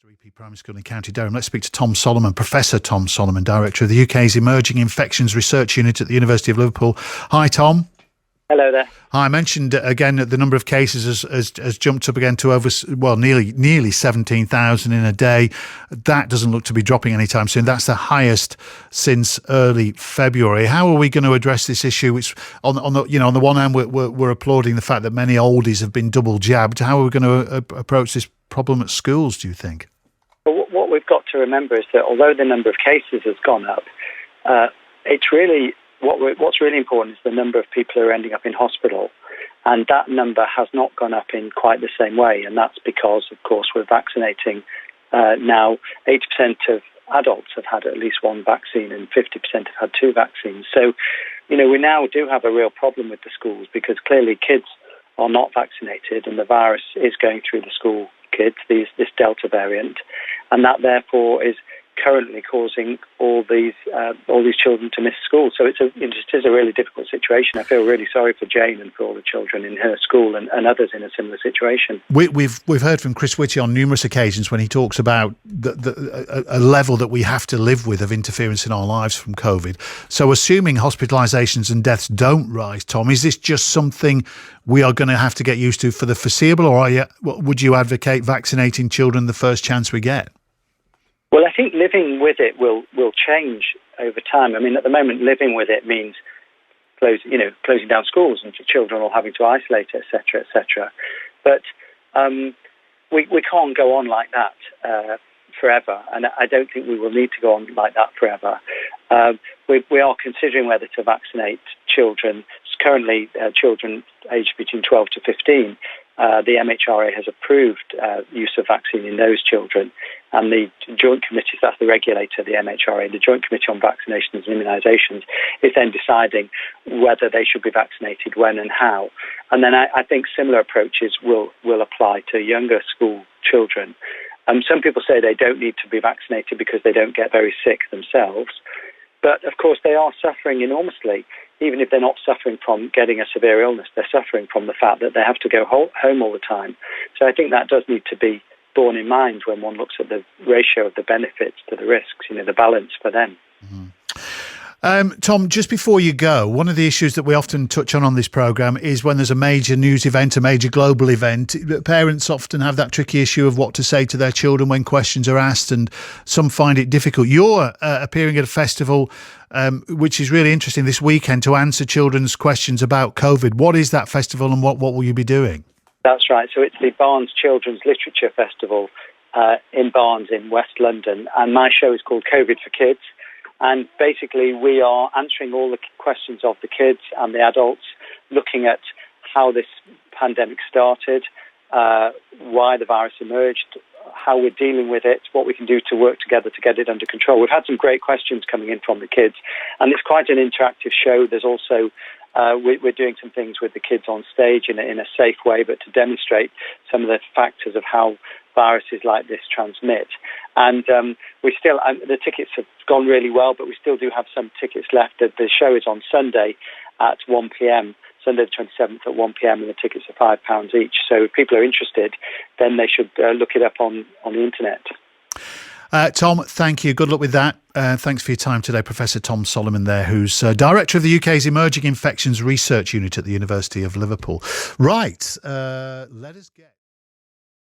3P Primary School in County Durham. Let's speak to Tom Solomon, Professor Tom Solomon, Director of the UK's Emerging Infections Research Unit at the University of Liverpool. Hi, Tom. Hello there. Hi, I mentioned again that the number of cases has jumped up again to over, nearly 17,000 in a day. That doesn't look to be dropping anytime soon. That's the highest since early February. How are we going to address this issue? Which, on the one hand, we're applauding the fact that many oldies have been double jabbed. How are we going to approach this problem at schools, do you think? Well, what we've got to remember is that although the number of cases has gone up, it's really what's really important is the number of people who are ending up in hospital, and that number has not gone up in quite the same way, and that's because, of course, we're vaccinating now. 80% of adults have had at least one vaccine, and 50% have had two vaccines. So, we now do have a real problem with the schools because clearly kids are not vaccinated, and the virus is going through the school kids, this Delta variant, and that therefore is currently causing all these children to miss school. So it is a really difficult situation. I feel really sorry for Jane and for all the children in her school and others in a similar situation. We've heard from Chris Whitty on numerous occasions when he talks about a level that we have to live with of interference in our lives from COVID. So assuming hospitalisations and deaths don't rise, Tom, is this just something we are going to have to get used to for the foreseeable, or would you advocate vaccinating children the first chance we get? Well, I think living with it will change over time. I mean, at the moment, living with it means closing down schools and children all having to isolate, etc., etc. But we can't go on like that forever, and I don't think we will need to go on like that forever. We are considering whether to vaccinate children. Currently, children aged between 12 to 15. The MHRA has approved use of vaccine in those children, and the Joint Committee, that's the regulator, the MHRA, the Joint Committee on Vaccinations and Immunisations, is then deciding whether they should be vaccinated, when and how. And then I think similar approaches will apply to younger school children. Some people say they don't need to be vaccinated because they don't get very sick themselves. But, of course, they are suffering enormously. Even if they're not suffering from getting a severe illness, they're suffering from the fact that they have to go home all the time. So I think that does need to be borne in mind when one looks at the ratio of the benefits to the risks, the balance for them. Mm-hmm. Tom, just before you go, one of the issues that we often touch on this programme is when there's a major news event, a major global event, parents often have that tricky issue of what to say to their children when questions are asked, and some find it difficult. You're appearing at a festival which is really interesting this weekend to answer children's questions about COVID. What is that festival and what will you be doing? That's right. So it's the Barnes Children's Literature Festival in Barnes in West London, and my show is called COVID for Kids. And basically, we are answering all the questions of the kids and the adults, looking at how this pandemic started, why the virus emerged, how we're dealing with it, what we can do to work together to get it under control. We've had some great questions coming in from the kids, and it's quite an interactive show. There's also we're doing some things with the kids on stage in a safe way, but to demonstrate some of the factors of how viruses like this transmit. And the tickets have gone really well, but we still do have some tickets left. The show is on Sunday at 1 p.m, Sunday the 27th at 1 p.m, and the tickets are £5 each. So if people are interested, then they should look it up on the internet. Tom, thank you. Good luck with that. Thanks for your time today, Professor Tom Solomon there, who's Director of the UK's Emerging Infections Research Unit at the University of Liverpool. Right, let us get...